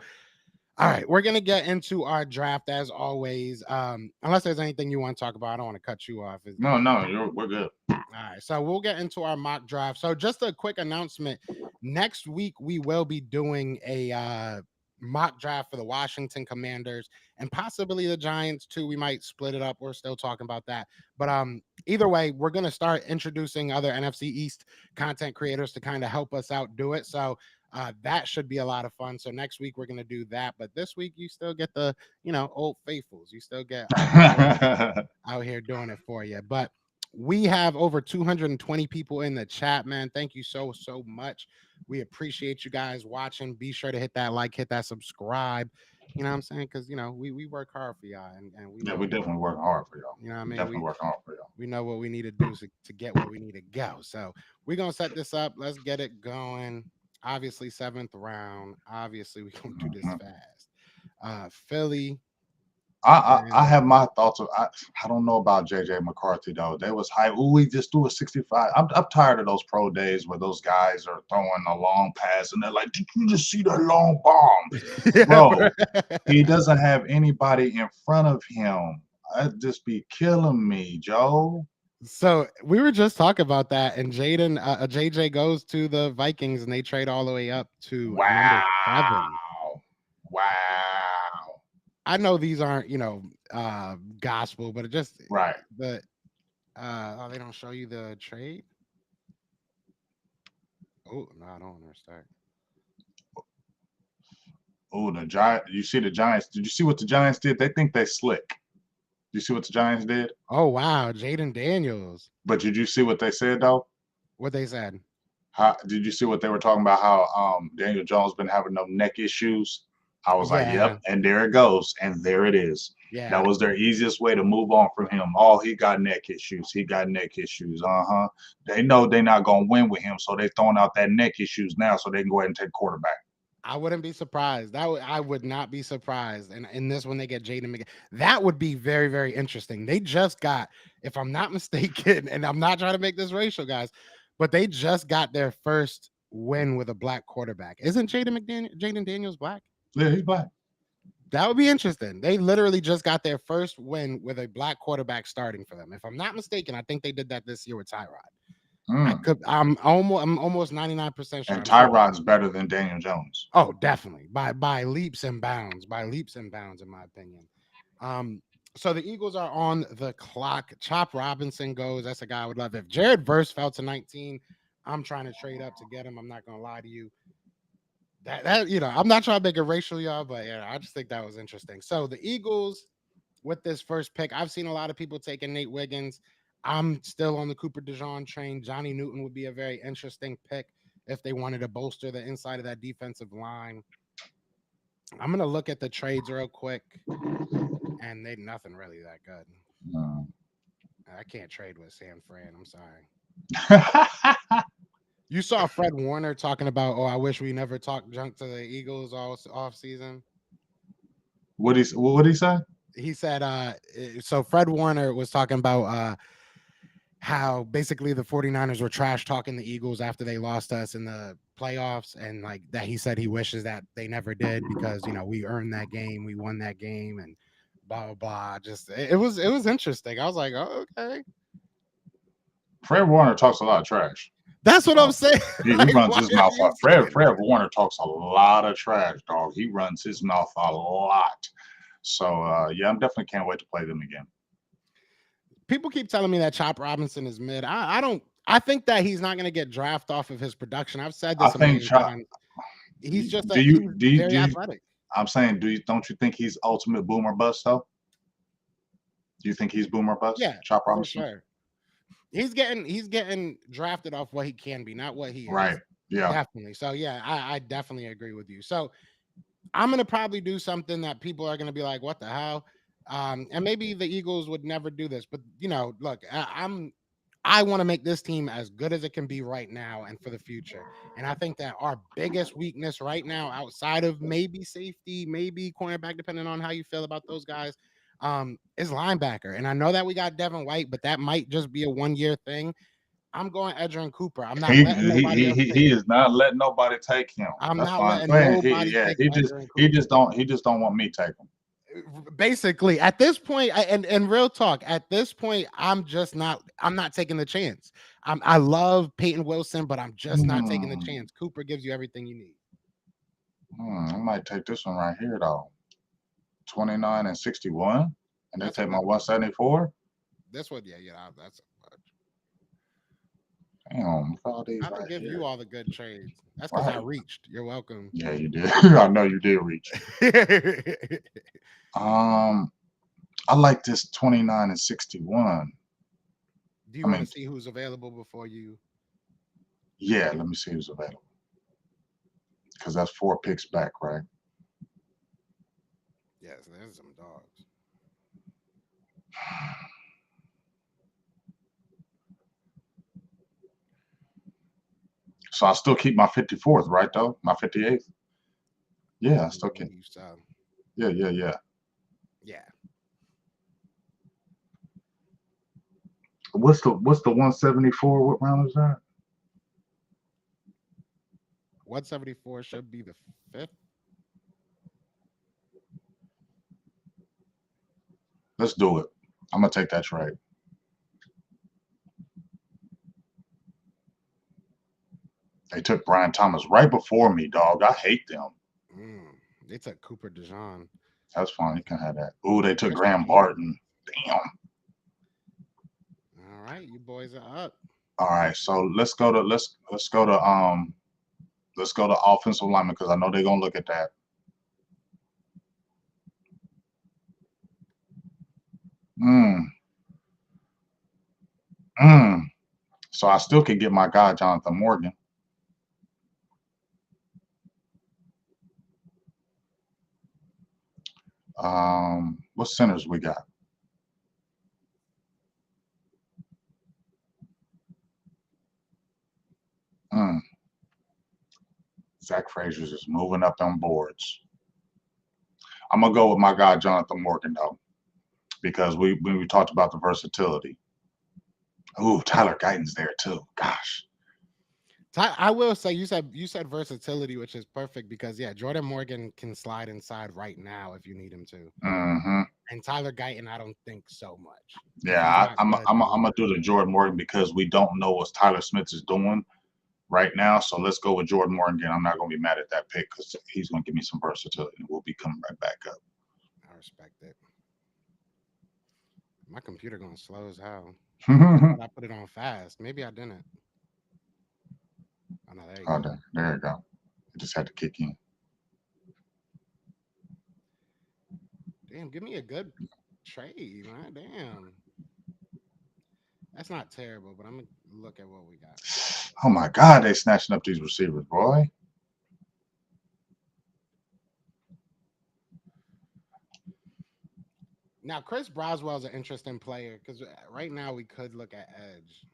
all right, we're gonna get into our draft as always. Unless there's anything you want to talk about, I don't want to cut you off. No, we're good. All right, so we'll get into our mock draft. So just a quick announcement: next week we will be doing a mock draft for the Washington Commanders and possibly the Giants too. We might split it up. We're still talking about that, but either way, we're gonna start introducing other NFC East content creators to kind of help us out do it. So that should be a lot of fun. So next week we're gonna do that, but this week you still get the old faithfuls. You still get out here doing it for you. But we have over 220 people in the chat, man. Thank you so much. We appreciate you guys watching. Be sure to hit that like, hit that subscribe. You know what I'm saying? Because we work hard for y'all, and we Yeah, know we definitely work hard for y'all. you know what I mean. Definitely work hard for y'all. We know what we need to do to get where we need to go. So we're gonna set this up. Let's get it going. Obviously, 7th round. Obviously, we're gonna do this fast. Philly. I have my thoughts of I don't know about JJ McCarthy though. They was hype. Ooh, we just do a 65. I'm tired of those pro days where those guys are throwing a long pass and they're like, did you just see that long bomb? Bro, he doesn't have anybody in front of him. That'd just be killing me, Joe. So we were just talking about that, and JJ goes to the Vikings, and they trade all the way up to number 7. Wow. I know these aren't gospel, but it just Right. the they don't show you the trade. Oh no, I don't understand. Oh, the Giant. You see the Giants. Did you see what the Giants did? They think they slick. You see what the Giants did? Oh wow, Jaden Daniels. But did you see what they said though? What they said? How did you see what they were talking about? How Daniel Jones been having no neck issues. I was like, yep, and there it goes, and there it is. Yeah, That was their easiest way to move on from him. Oh, he got neck issues. He got neck issues. They know they're not gonna win with him, so they're throwing out that neck issues now, so they can go ahead and take quarterback. I wouldn't be surprised. I would not be surprised. And in this one, they get Jaden McCown. That would be very, very interesting. They just got, if I'm not mistaken, and I'm not trying to make this racial, guys, but they just got their first win with a black quarterback. Isn't Jaden Daniels black? Yeah, he's black. That would be interesting. They literally just got their first win with a black quarterback starting for them. If I'm not mistaken, I think they did that this year with Tyrod. I'm almost 99% sure. And Tyrod's better than Daniel Jones. Oh, definitely. By leaps and bounds. By leaps and bounds, in my opinion. So the Eagles are on the clock. Chop Robinson goes. That's a guy I would love. If Jared Verse fell to 19, I'm trying to trade up to get him. I'm not gonna lie to you. That I'm not trying to make it racial, y'all, but yeah, I just think that was interesting. So the Eagles with this first pick, I've seen a lot of people taking Nate Wiggins. I'm still on the Cooper DeJean train. Johnny Newton would be a very interesting pick if they wanted to bolster the inside of that defensive line. I'm gonna look at the trades real quick, and they nothing really that good. I can't trade with San Fran. I'm sorry. You saw Fred Warner talking about, I wish we never talked junk to the Eagles all off season. What did he say? He said, so Fred Warner was talking about how basically the 49ers were trash talking the Eagles after they lost us in the playoffs, and like that he said he wishes that they never did because we earned that game, we won that game, and blah blah blah. Just it was interesting. I was like, oh, okay. Fred Warner talks a lot of trash. That's what I'm saying. He Like, runs why his are mouth you off. Fred saying that? Warner talks a lot of trash, dog. He runs his mouth a lot. So yeah, I'm definitely can't wait to play them again. People keep telling me that Chop Robinson is mid. I don't. I think that he's not going to get drafted off of his production. I've said I this a think million times. He's just do he's you do you, very do you athletic. I'm saying don't you think he's ultimate boomer bust though? Do you think he's boomer bust? Yeah, Chop for Robinson? sure. He's getting drafted off what he can be, not what he Right. is. Yeah. Definitely. So yeah, I definitely agree with you. So I'm gonna probably do something that people are gonna be like, "What the hell?" And maybe the Eagles would never do this, but look, I want to make this team as good as it can be right now and for the future. And I think that our biggest weakness right now, outside of maybe safety, maybe cornerback, depending on how you feel about those guys, is linebacker. And I know that we got Devin White, but that might just be a 1-year thing. I'm going Edgerrin Cooper. I'm not letting nobody else take He him. is not letting nobody take him. I'm That's not fine. letting Go ahead. nobody take Edgerrin He Cooper. just don't want me taking him. Basically, at this point, and real talk, at this point, I'm not taking the chance. I love Peyton Wilson, but I'm just not taking the chance. Cooper gives you everything you need. I might take this one right here though. 29 and 61, and they That's take a my good one. 174. This one, yeah, that's. Damn, look at all these I didn't right give here. you all the good trades. That's because I Right. reached. You're welcome. Yeah, you did. I know you did reach. Do I like this 29 and 61. you I want to mean, see who's available before you? yeah, let me see who's available. Because that's 4 picks back, right? Yes, there's some dogs. So I still keep my 54th, right though? My 58th? Yeah, I still keep. Yeah. Yeah. What's the 174? What round is that? 174 should be the 5th. Let's do it. I'm gonna take that trade. They took Brian Thomas right before me, dog. I hate them. They took Cooper DeJean. That's fine. You can have that. Ooh, they took Chris Graham Peters. Barton. Damn. All right, you boys are up. All right, so let's go to offensive lineman because I know they're gonna look at that. So I still can get my guy Jonathan Morgan. What centers we got? Zach Frazier's is moving up on boards. I'm gonna go with my guy Jonathan Morgan though, because we talked about the versatility. Ooh, Tyler Guyton's there too. Gosh. I will say you said versatility, which is perfect because Jordan Morgan can slide inside right now if you need him to. And Tyler Guyton, I don't think so much. Yeah, I'm gonna do the Jordan Morgan because we don't know what Tyler Smith is doing right now. So let's go with Jordan Morgan. I'm not gonna be mad at that pick because he's gonna give me some versatility and we'll be coming right back up. I respect it. My computer going slow as hell. I put it on fast. Maybe I didn't. Oh, no, there you go. There you go. It just had to kick in. Damn, give me a good trade, man. Damn. That's not terrible, but I'm going to look at what we got. Oh, my God. They snatching up these receivers, boy. Now, Chris Braswell's an interesting player because right now we could look at edge.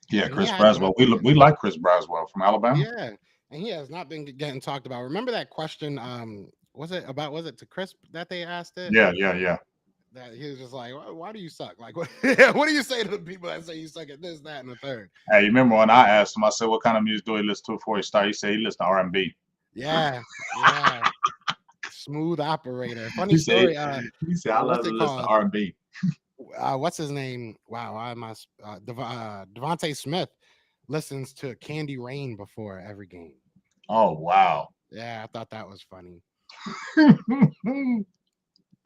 Yeah, Chris Braswell. We like Chris Braswell from Alabama. Yeah, and he has not been getting talked about. Remember that question? Was it to Chris that they asked it? Yeah. That he was just like, "Why do you suck? Like, what do you say to the people that say you suck at this, that, and the third?" Hey, you remember when I asked him? I said, "What kind of music do he listen to before he started?" He said he listened to R&B. Yeah. smooth operator. Funny He said, story. I love What's to it listen to called? R&B. What's his name? Wow, why am I? Devontae Smith listens to Candy Rain before every game. Oh, wow. Yeah, I thought that was funny.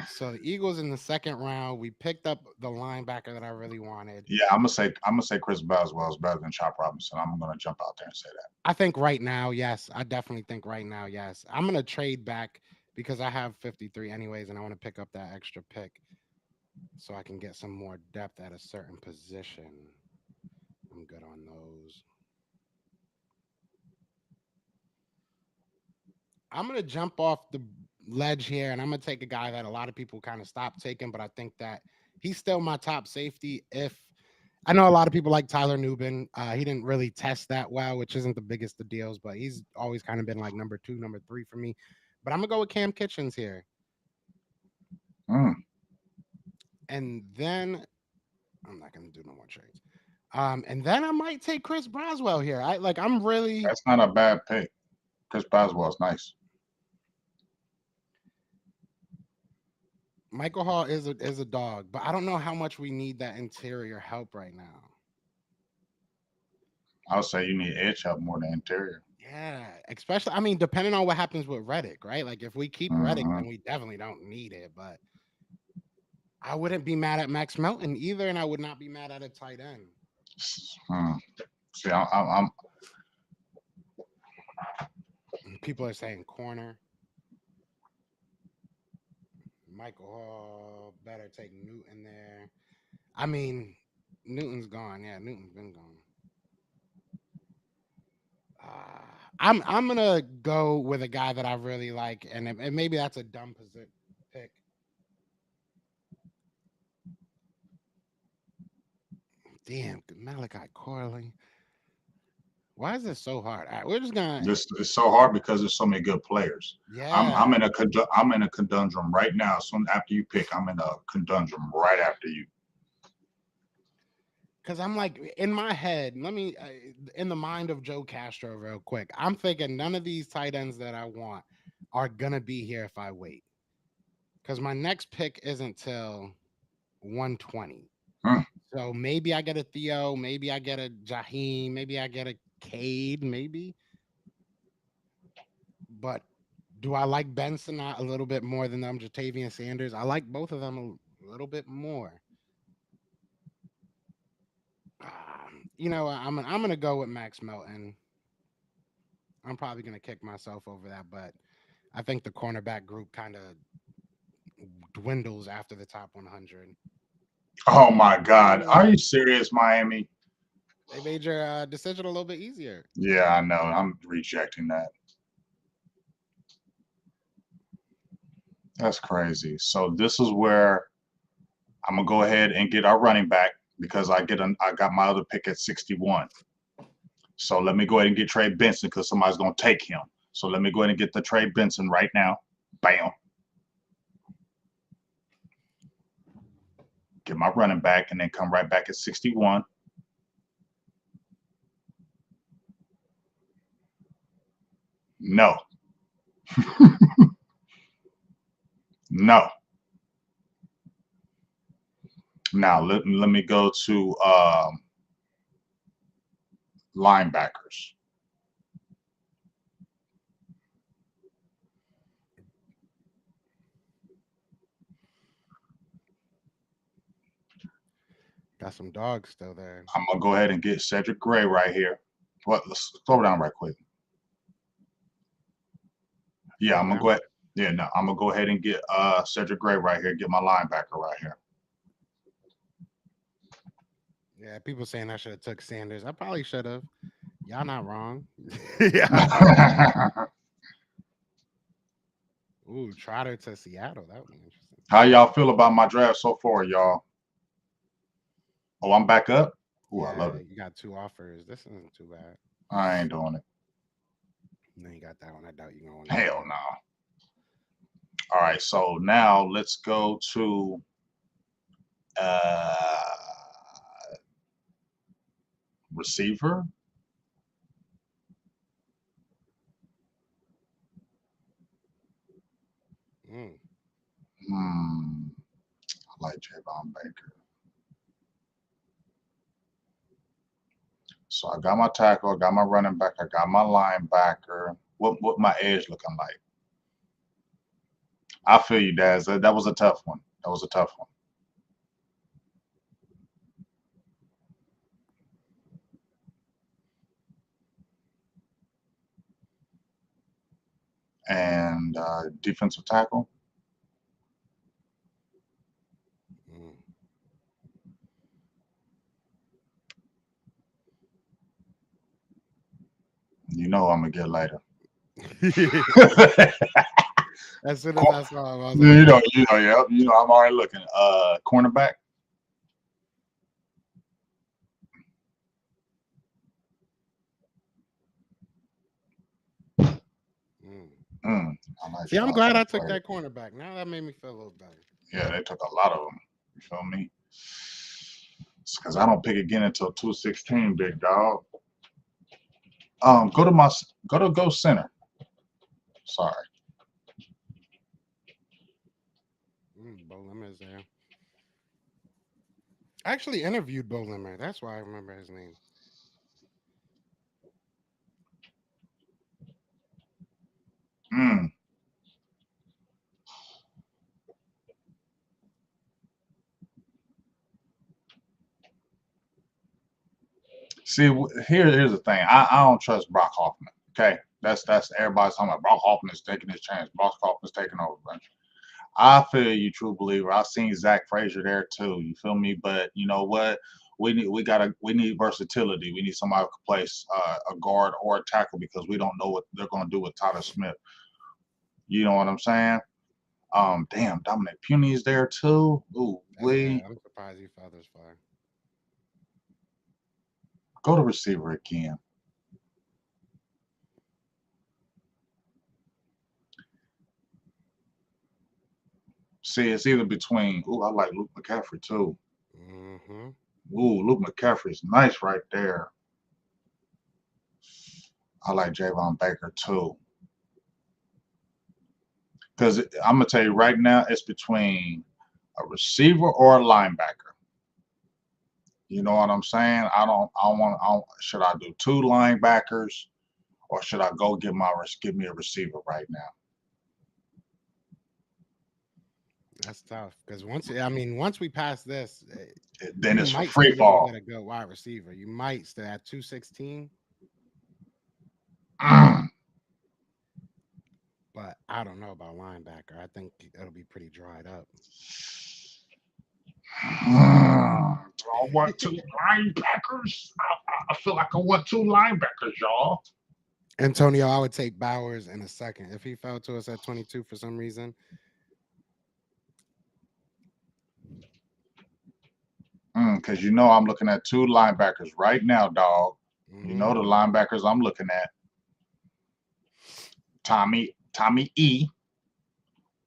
So the Eagles in the second round, we picked up the linebacker that I really wanted. Yeah, I'm gonna say Chris Boswell is better than Chop Robinson. I'm gonna jump out there and say that. I think right now, yes. I definitely think right now, yes. I'm gonna trade back because I have 53 anyways, and I want to pick up that extra pick so I can get some more depth at a certain position. I'm good on those. I'm gonna jump off the ledge here, and I'm gonna take a guy that a lot of people kind of stopped taking, but I think that he's still my top safety. If I know a lot of people like Tyler Nubin, he didn't really test that well, which isn't the biggest of deals, but he's always kind of been like number 2, number 3 for me. But I'm gonna go with Cam Kitchens here, Mm, and then I'm not gonna do no more trades. And then I might take Chris Braswell here. I'm really that's not a bad pick. Chris Boswell's nice. Michael Hall is a dog, but I don't know how much we need that interior help right now. I would say you need edge help more than interior. Yeah, especially I mean, depending on what happens with Reddick, right? Like if we keep Reddick, Hmm then we definitely don't need it. But I wouldn't be mad at Max Melton either, and I would not be mad at a tight end. Hmm. See, I'm And people are saying corner. Michael Hall better take Newton there. I mean, Newton's gone. Yeah, Newton's been gone. Uh, I'm gonna go with a guy that I really like, and maybe that's a dumb pick. Damn, Malachi Corley. Why is this so hard? All right, we're just gonna. this it's so hard because there's so many good players. I'm Yeah, in a conundrum right now. So after you pick, I'm in a conundrum right after you. because I'm like in my head. Let me in the mind of Joe Castro real quick. I'm thinking none of these tight ends that I want are gonna be here if I wait. Because my next pick isn't till 120. Hmm. So maybe I get a Theo, maybe I get a Jaheim, maybe I get a Cade, maybe. But do I like Benson a little bit more than them, Jatavian Sanders? I like both of them a little bit more. I'm gonna go with Max Melton. I'm probably gonna kick myself over that, but I think the cornerback group kind of dwindles after the top 100. Oh my God, Yeah, are you serious, Miami? they made your decision a little bit easier. Yeah, I know. I'm rejecting that. That's crazy. So this is where I'm gonna go ahead and get our running back because I got my other pick at 61. So let me go ahead and get Trey Benson because somebody's gonna take him. So let me go ahead and get the Trey Benson right now. Bam. Get my running back and then come right back at 61. No. No. Now let me go to linebackers. Got some dogs still there. I'm gonna go ahead and get Cedric Gray right here. What? Let's slow down right quick. Yeah, Slow I'm gonna down. go ahead. Yeah, no, I'm gonna go ahead and get Cedric Gray right here. Get my linebacker right here. Yeah, people saying I should have took Sanders. I probably should have. Y'all not wrong. Yeah. Ooh, Trotter to Seattle. That would be interesting. How y'all feel about my draft so far, y'all? Oh, I'm back up. Ooh, I love Yeah, it. you got 2 offers. This isn't too bad. I ain't doing it. And then you got that one. I doubt you're gonna want to do Hell that. no. All right, so now let's go to uh receiver. Baker. So I got my tackle, I got my running back, I got my linebacker. What my edge looking like? I feel you, Daz. That was a tough one. That was a tough one. And defensive tackle. Mm. You know I'm gonna get later. As soon as I saw him, I was You like, know, yeah, you know, I'm already looking. Cornerback. mm. I like See, I'm Sean glad I took Slater. that cornerback. Now that made me feel a little better. Yeah, they took a lot of them. You feel me? Because I don't pick again until 216, big dog. Go center. Sorry. Bo Limmer's there. I actually interviewed Bo Limmer. That's why I remember his name. Mm. See, here's the thing. I don't trust Brock Hoffman. Okay, that's everybody's talking about Brock Hoffman is taking his chance. Brock Hoffman's taking over. I feel you, true believer. I've seen Zach Frazier there too. You feel me? But you know what? We need versatility. We need somebody who can play a guard or a tackle because we don't know what they're going to do with Tyler Smith. You know what I'm saying? Damn, Dominic Puny's there too. Ooh, I'm surprised he fell this far. Go to receiver again. See, it's either between. Ooh, I like Luke McCaffrey too. Mm-hmm. Ooh, Luke McCaffrey's nice right there. I like Javon Baker too. Because I'm gonna tell you right now, it's between a receiver or a linebacker. You know what I'm saying? Should I do two linebackers or should I go give me a receiver right now? That's tough because once we pass this, Then you it's a might free still be able to fall. get a good wide receiver. You might still at 216, Mm. but I don't know about linebacker. I think it'll be pretty dried up. Do I want two linebackers? I feel like I want two linebackers, y'all. Antonio, I would take Bowers in a second if he fell to us at 22 for some reason. Because you know I'm looking at two linebackers right now, dog. You know the linebackers I'm looking at. Tommy E.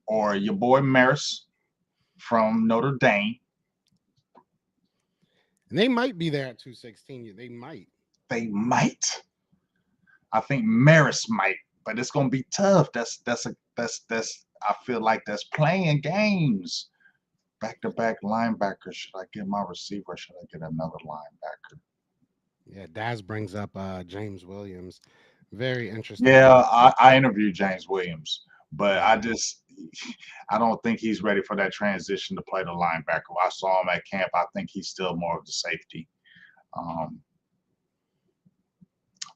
Or your boy Maris from Notre Dame. And they might be there at 216. They might. They might. I think Maris might, but it's gonna be tough. That's I feel like that's playing games. Back-to-back linebackers. Should I get my receiver or should I get another linebacker? Yeah, Daz brings up James Williams. Very interesting. Yeah, I interviewed James Williams, but Yeah. I don't think he's ready for that transition to play the linebacker. I saw him at camp. I think he's still more of the safety.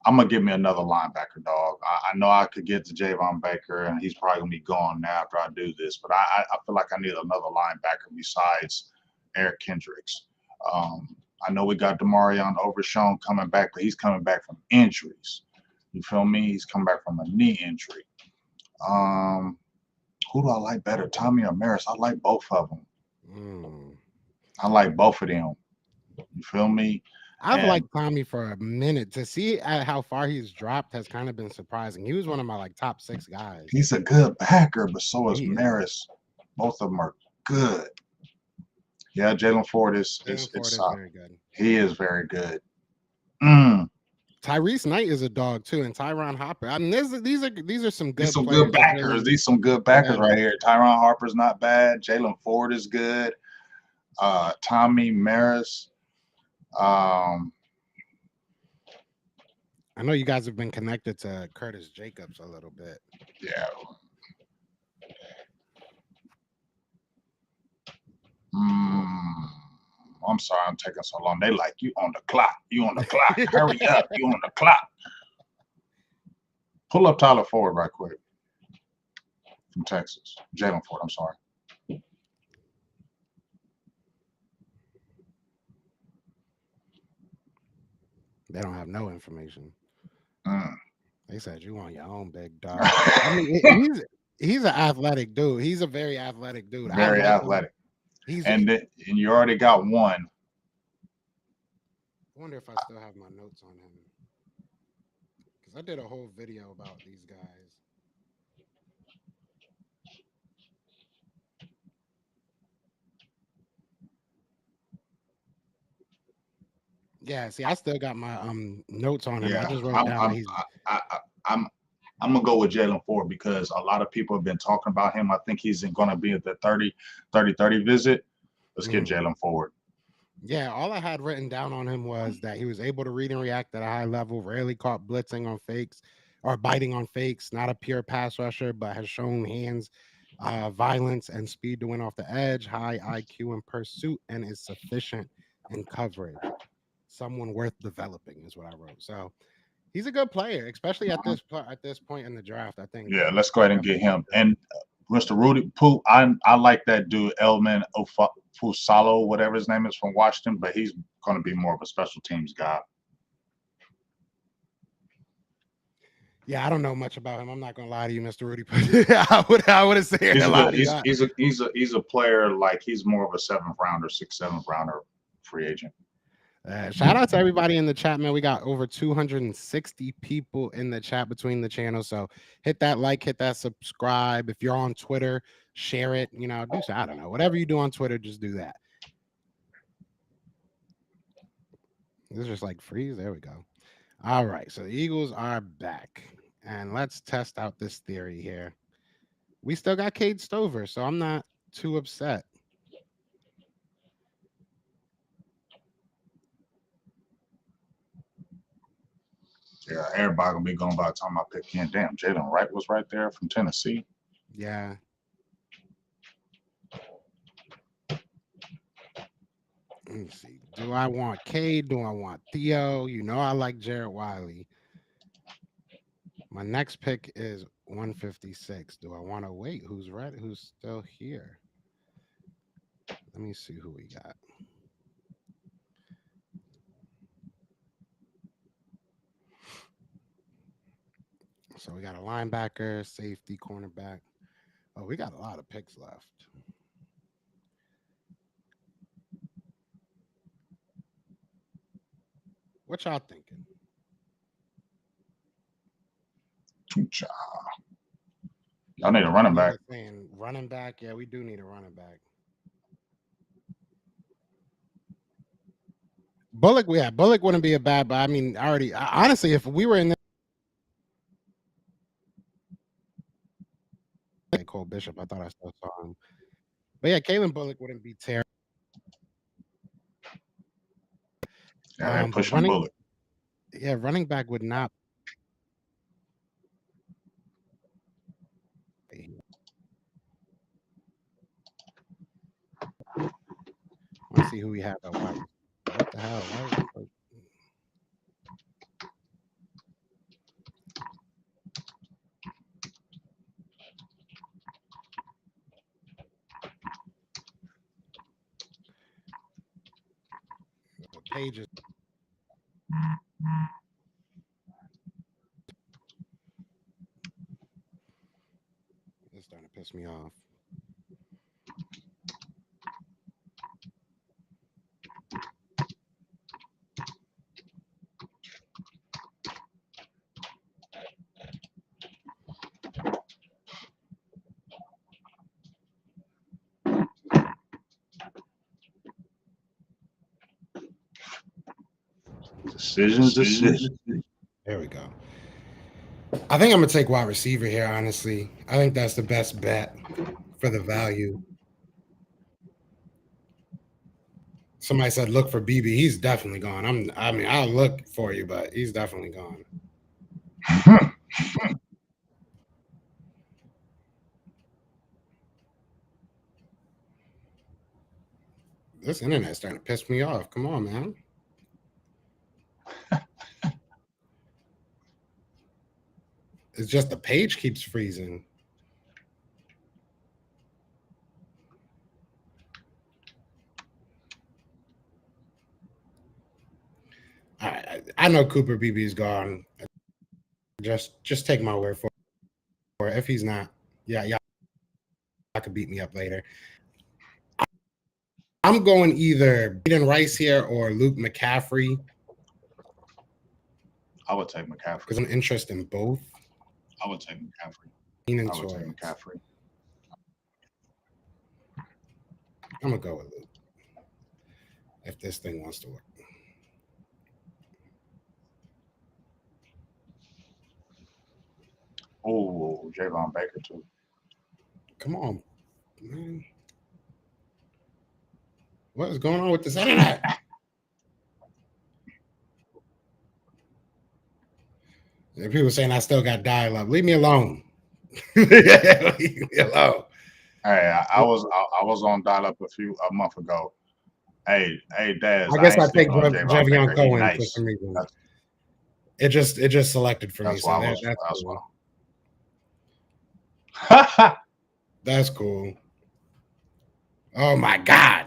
I'm gonna give me another linebacker, dog. I know I could get to Javon Baker, and he's probably gonna be gone now after I do this. But I feel like I need another linebacker besides Eric Kendricks. I know we got Demarion Overshown coming back, but he's coming back from injuries. You feel me? He's coming back from a knee injury. Who do I like better, Tommy or Maris? I like both of them. I like both of them. You feel me? I've liked Tommy for a minute. To see how far he's dropped has kind of been surprising. He was one of my top 6 guys. He's a good backer, but so is Maris. Both of them are good. Yeah, Jalen Ford is very good. He is very good. Tyrese Knight is a dog too, and Tyron Hopper. I mean, these are some good good backers. Really, These some good backers right here. Tyron Harper's not bad. Jalen Ford is good. Tommy Maris. Um, I know you guys have been connected to Curtis Jacobs a little bit. yeah. Mm, I'm sorry, I'm taking so long. They like you on the clock. You on the clock. Hurry up. You on the clock. Pull up Tyler Ford right quick from Texas. Jalen Ford. I'm sorry. They don't have no information. Mm. They said you on your own, big dog. I mean, he's an athletic dude. He's a very athletic dude. Very athletic. And you already got one. I wonder if I still have my notes on him because I did a whole video about these guys. Yeah, see, I still got my notes on him. Yeah, I just wrote down that he's. I'm gonna go with Jalen Ford because a lot of people have been talking about him. I think he's going to be at the 30 visit. Let's get Jalen Ford. Yeah, all I had written down on him was that he was able to read and react at a high level, rarely caught blitzing on fakes or biting on fakes, not a pure pass rusher, but has shown hands, violence, and speed to win off the edge, high IQ in pursuit, and is sufficient in coverage. Someone worth developing is what I wrote. So he's a good player, especially at this point in the draft. I think. Yeah, let's go ahead and get him. And Mr. Rudy Poo, I like that dude, Elman Fusalo, whatever his name is, from Washington, but he's going to be more of a special teams guy. Yeah, I don't know much about him. I'm not gonna lie to you, Mr. Rudy. I wouldn't say a lot. He's a player like he's more of a 7th rounder free agent. Shout out to everybody in the chat, man. We got over 260 people in the chat between the channels. So hit that like, hit that subscribe. If you're on Twitter, share it. You know, do I don't know. Whatever you do on Twitter, just do that. This is just like freeze. There we go. All right. So the Eagles are back. And let's test out this theory here. We still got Cade Stover, so I'm not too upset. Yeah, everybody gonna be going by the time I pick in. Damn, Jalen Wright was right there from Tennessee. Yeah. Let me see. Do I want Cade? Do I want Theo? You know I like Jared Wiley. My next pick is 156. Do I want to wait? Who's ready? Who's still here? Let me see who we got. So we got a linebacker, safety, cornerback. Oh, we got a lot of picks left. What y'all thinking? Y'all need a running back. Saying running back, yeah, we do need a running back. Bullock wouldn't be a bad, but I mean, honestly, if we were in this, Cole Bishop, I thought I still saw him. But yeah, Kalen Bullock wouldn't be terrible. Yeah, pushing Bullock. Yeah, running back would not. Let's see who we have at wide. What the hell? The pages. It's starting to piss me off. Decisions. There we go. I think I'm gonna take wide receiver here. Honestly, I think that's the best bet for the value. Somebody said look for BB. He's definitely gone. I mean, I'll look for you, but he's definitely gone. This internet's starting to piss me off. Come on, man. It's just the page keeps freezing. I know Cooper BB is gone. Just take my word for it. If he's not, yeah, I could beat me up later. I'm going either Braden Rice here or Luke McCaffrey. I would take McCaffrey because I'm interested in both. I would take McCaffrey. I'm gonna go with Luke if this thing wants to work. Oh, Javon Baker too. Come on, man. What is going on with this internet? And people saying I still got dial-up. Leave me alone. Leave me alone. Hey, I was on dial-up a month ago. Hey, Daz. I guess I take Javion Cohen nice. for some reason. It just selected for me. So that's cool. That's cool. Oh my God.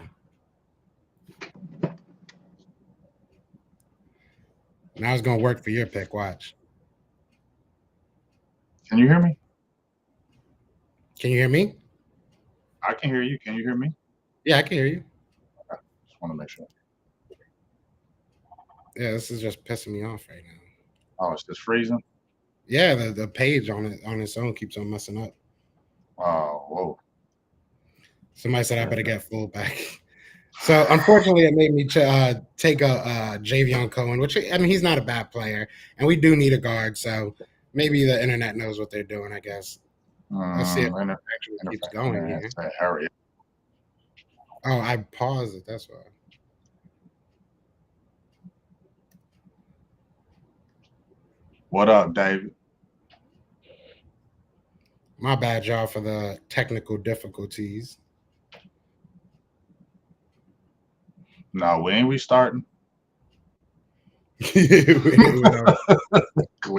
Now it's gonna work for your pick. Watch. Can you hear me? Can you hear me? I can hear you. Can you hear me? Yeah, I can hear you. Okay. Just want to make sure. Yeah, this is just pissing me off right now. Oh, it's just freezing? Yeah, the page on its own keeps on messing up. Oh, whoa. Somebody said I better get fullback. So unfortunately, it made me take a Javion Cohen, which I mean he's not a bad player, and we do need a guard. So maybe the internet knows what they're doing. I guess. Let's see if it actually keeps going here. Hurry. Oh, I paused it. That's why. What up, David? My bad, y'all, for the technical difficulties. No, we ain't restarting. We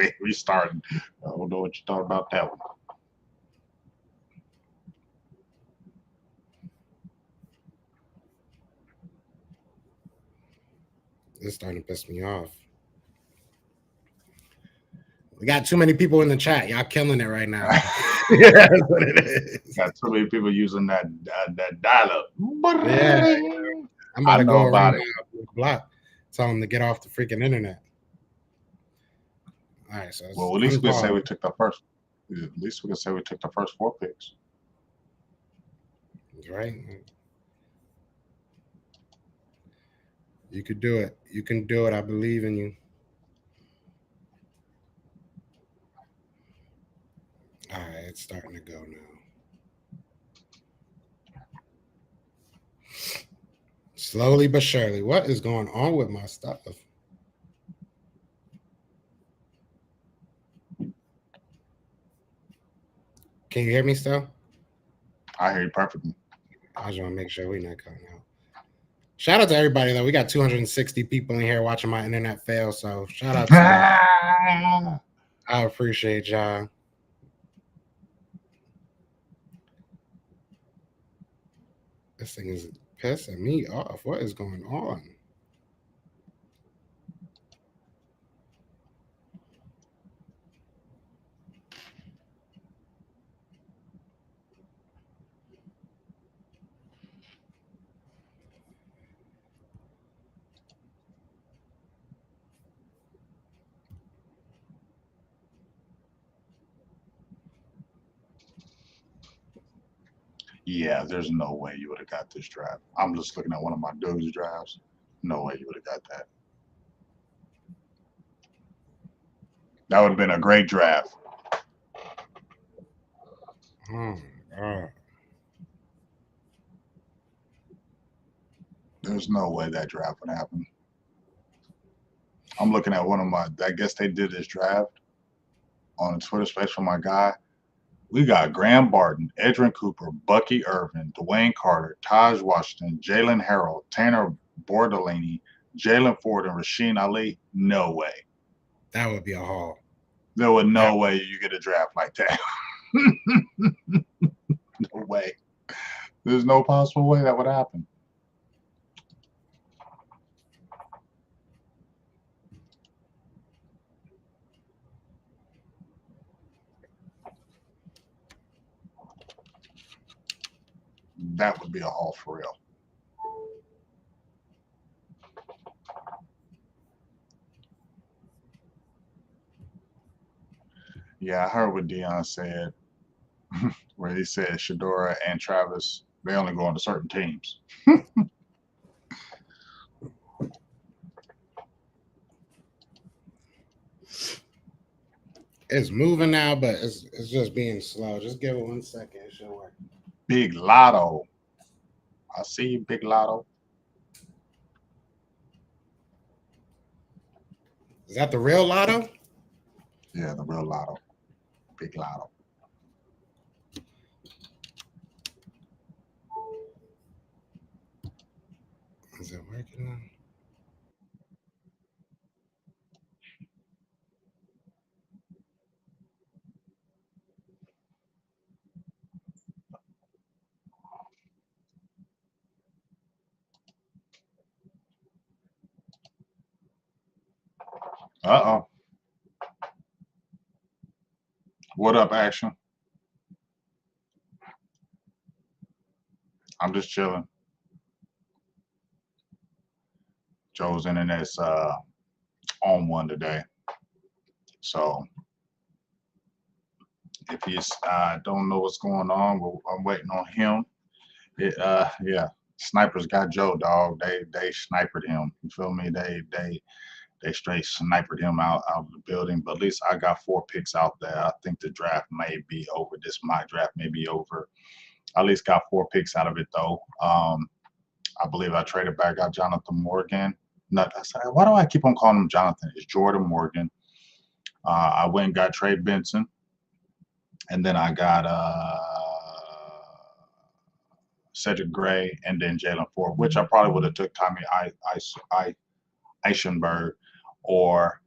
ain't restarting. I don't know what you thought about that one. It's starting to piss me off. We got too many people in the chat. Y'all killing it right now. Yeah, that's what it is. Got too many people using that dial-up. Yeah, I'm about to go around the block, tell them to get off the freaking internet. All right, so well, at least we can say we took the first. At least we can say we took the first 4 picks. That's right. You could do it. You can do it. I believe in you. All right, it's starting to go now. Slowly but surely. What is going on with my stuff? Can you hear me still? I hear you perfectly. I just want to make sure we're not cutting out. Shout out to everybody, though. We got 260 people in here watching my internet fail, so shout out to y'all. I appreciate y'all. This thing is pissing me off. What is going on? Yeah, there's no way you would have got this draft. I'm just looking at one of my dudes' drafts. No way you would have got that. That would have been a great draft. Oh, God. There's no way that draft would happen. I'm looking at one of my. I guess they did this draft on a Twitter space for my guy. We got Graham Barton, Edrin Cooper, Bucky Irvin, Dwayne Carter, Taj Washington, Jalen Harrell, Tanner Bordellini, Jalen Ford, and Rasheen Ali. No way. That would be a haul. There was no way you get a draft like that. No way. There's no possible way that would happen. That would be a haul for real. Yeah, I heard what Dion said, where he said Shadora and Travis, they only go on to certain teams. It's moving now, but it's just being slow. Just give it 1 second. It should work. Big Lotto. I see you, Big Lotto. Is that the real Lotto? Yeah, the real Lotto. Big Lotto. Is it working now? Uh-oh. What up, Action? I'm just chilling. Joe's internet's on one today. So if you don't know what's going on, I'm waiting on him. Yeah, snipers got Joe, dog. They sniped him. You feel me? They straight sniped him out of the building. But at least I got 4 picks out there. I think the draft may be over. This mock draft may be over. I at least got 4 picks out of it though. I believe I traded back, got Jonathan Morgan. Why do I keep on calling him Jonathan? It's Jordan Morgan. I went and got Trey Benson. And then I got Cedric Gray and then Jalen Ford, which I probably would have took Tommy Eichenberg or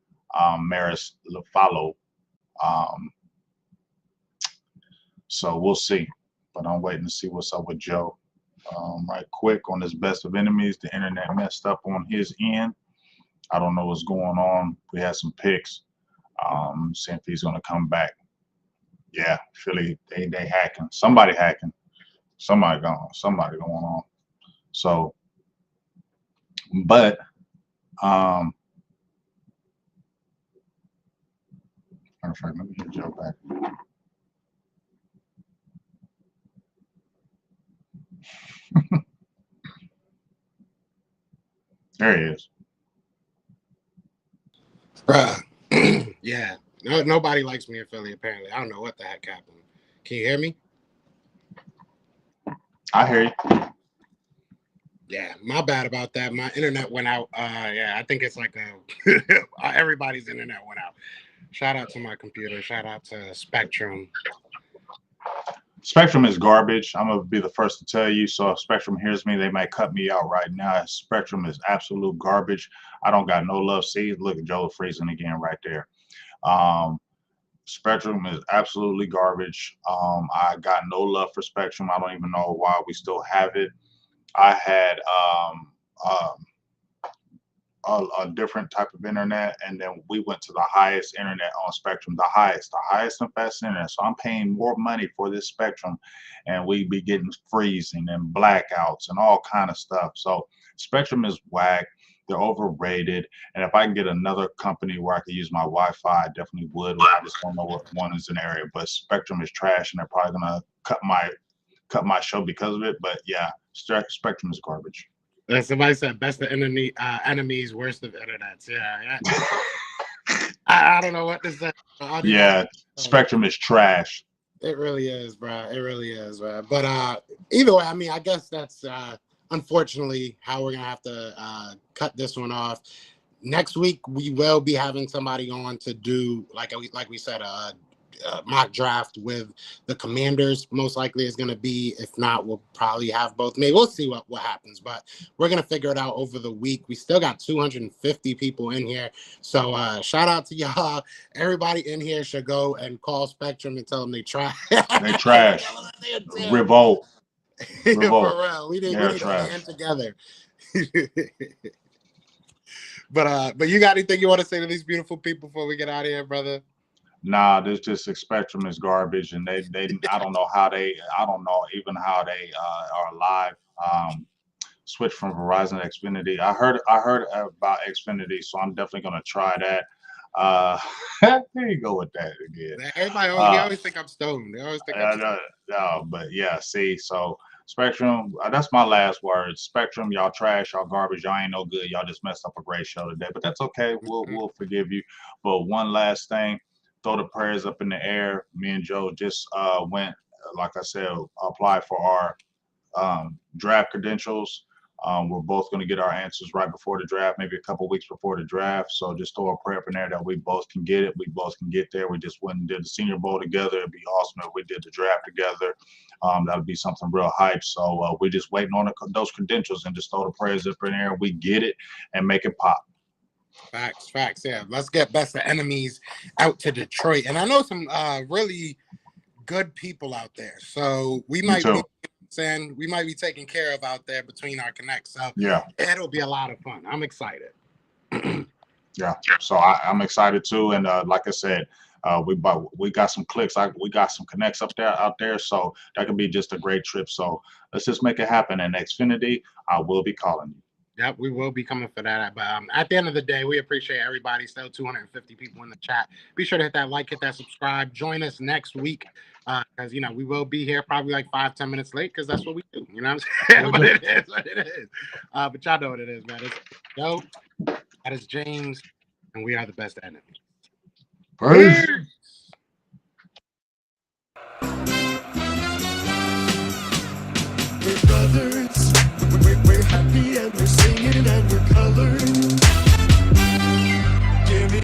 Maris Lafalo. So we'll see. But I'm waiting to see what's up with Joe. Right quick on this best of enemies, the internet messed up on his end. I don't know what's going on. We had some picks. Seeing if he's gonna come back. Yeah, Philly, they hacking. Somebody hacking. Somebody going on. So, but matter of fact, let me get Joe back. There he is. Bruh. Yeah. No, nobody likes me in Philly, apparently. I don't know what the heck happened. Can you hear me? I hear you. Yeah, my bad about that. My internet went out. Yeah, I think it's like everybody's internet went out. Shout out to my computer. Shout out to Spectrum. Spectrum is garbage. I'm gonna be the first to tell you. So if Spectrum hears me, they might cut me out right now. Spectrum is absolute garbage. I don't got no love. See, look at Joe freezing again right there. Spectrum is absolutely garbage. I got no love for Spectrum. I don't even know why we still have it. I had a different type of internet, and then we went to the highest internet on Spectrum, the highest and fast internet. So I'm paying more money for this Spectrum, and we be getting freezing and blackouts and all kind of stuff. So Spectrum is whack. They're overrated. And if I can get another company where I could use my Wi-Fi, I definitely would. I just don't know what one is in the area. But Spectrum is trash, and they're probably gonna cut my show because of it. But yeah, Spectrum is garbage. Somebody said best of enemies, worst of internets. Yeah. I don't know what to say. Yeah, Spectrum is trash. It really is, bro. It really is, bro. But either way, I mean, I guess that's unfortunately how we're gonna have to cut this one off. Next week we will be having somebody on to do like we said a mock draft with the Commanders. Most likely is going to be, if not, we'll probably have both. Maybe we'll see what happens, but we're going to figure it out over the week. We still got 250 people in here, so shout out to y'all. Everybody in here should go and call Spectrum and tell them they trash. They trash. Revolt. For Revolt. real, we need to trash. band together. But you got anything you want to say to these beautiful people before we get out of here, brother? Nah, this just Spectrum is garbage, and they I don't know even how they are alive. Switch from Verizon to Xfinity. I heard about Xfinity, so I'm definitely gonna try that. There you go with that again. Everybody always think I'm stoned. They always think I'm stoned. No, but yeah, see, so Spectrum, that's my last word. Spectrum, y'all trash, y'all garbage, y'all ain't no good. Y'all just messed up a great show today, but that's okay. We'll forgive you. But one last thing, throw the prayers up in the air. Me and Joe just went, like I said, applied for our draft credentials. We're both going to get our answers right before the draft, maybe a couple weeks before the draft. So just throw a prayer up in there that we both can get it. We both can get there. We just went and did the Senior Bowl together. It'd be awesome if we did the draft together. That would be something real hype. So we're just waiting on those credentials and just throw the prayers up in there. We get it and make it pop. Facts. Yeah, let's get Best of Enemies out to Detroit. And I know some really good people out there. So we might be taken care of out there between our connects. So yeah, it'll be a lot of fun. I'm excited. Yeah, so I'm excited too. And like I said, we got some clicks. We got some connects out there. So that could be just a great trip. So let's just make it happen. And Xfinity, I will be calling you. Yep, we will be coming for that. But at the end of the day, we appreciate everybody. Still 250 people in the chat. Be sure to hit that like, hit that subscribe. Join us next week because, we will be here probably like 5-10 minutes late because that's what we do. You know what I'm saying? But it is what it is. But y'all know what it is, man. It's Joe, that is James, and we are the Best Enemies. Peace. We're brothers, we're happy and we're singing.